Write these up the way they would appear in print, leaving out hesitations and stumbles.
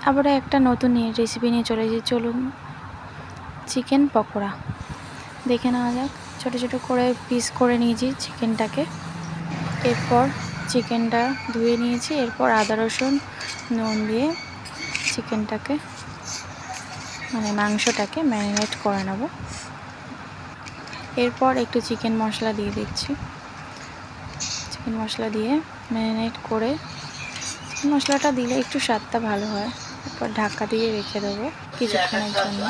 আবার একটা নতুন রেসিপি নিয়ে চলে এসেছি। চলুন, চিকেন পকোড়া দেখে নেওয়া যাক। ছোটো ছোটো করে পিস করে নিয়েছি চিকেনটাকে। এরপর চিকেনটা ধুয়ে নিয়েছি। এরপর আদা রসুন নুন দিয়ে চিকেনটাকে মাংসটাকে ম্যারিনেট করে নেব। এরপর একটু চিকেন মশলা দিয়ে দিচ্ছি। চিকেন মশলা দিয়ে ম্যারিনেট করে, চিকেন মশলাটা দিলে একটু স্বাদটা ভালো হয়। এরপর ঢাকা দিয়ে রেখে দেবো কিছুক্ষণের জন্য,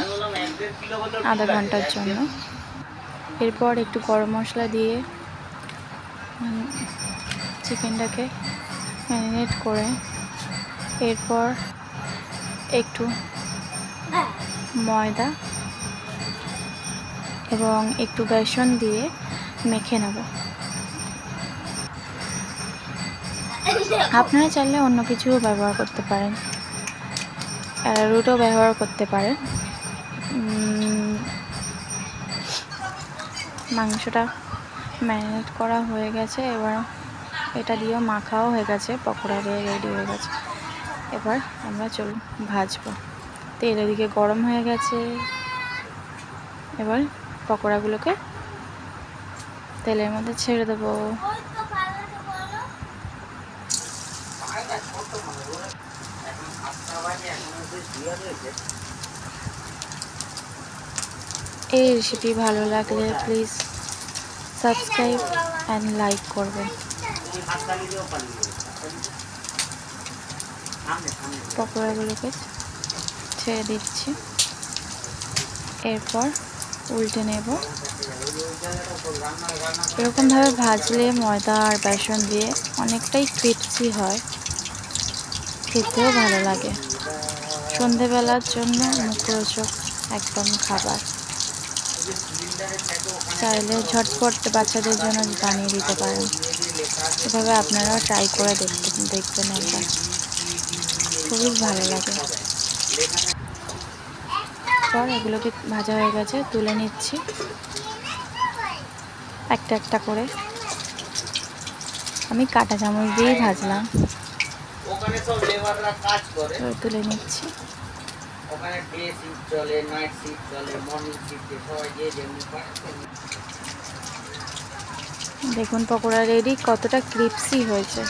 আধা ঘন্টার জন্য। এরপর একটু গরম মশলা দিয়ে চিকেনটাকে ম্যারিনেট করে, এরপর একটু ময়দা এবং একটু বেসন দিয়ে মেখে নেব। আপনারা চাইলে অন্য কিছুও ব্যবহার করতে পারেন, অ্যারারুটও ব্যবহার করতে পারেন। মাংসটা ম্যারিনেট করা হয়ে গেছে, এবার এটা দিয়েও মাখাও হয়ে গেছে, পকোড়া দিয়ে রেডি হয়ে গেছে। এবার আমরা চলুন ভাজবো। তেল এদিকে গরম হয়ে গেছে। এবার পকোড়াগুলোকে তেলের মধ্যে ছেড়ে দেবো। এই রেসিপি ভালো লাগলে প্লিজ সাবস্ক্রাইব অ্যান্ড লাইক করবেন। পকোড়াগুলোকে ছেড়ে দিচ্ছি। এরপর উল্টে নেব। এরকমভাবে ভাজলে ময়দা আর বেসন দিয়ে অনেকটাই ক্রিস্পি হয়, খেতেও ভালো লাগে। সন্ধেবেলার জন্য মুখরোচক একদম খাবার। চাইলে ঝটপট বাচ্চাদের জন্য বানিয়ে দিতে পারেন। এভাবে আপনারাও ট্রাই করে দেখবেন একবার, খুবই ভালো লাগে। পর এগুলোকে ভাজা হয়ে গেছে, তুলে নিচ্ছি একটা একটা করে। আমি কাঁটা চামচ দিয়েই ভাজলাম। তুলে নিচ্ছি। দেখুন পকোড়া রেডি, কতটা ক্রিস্পি হয়েছে।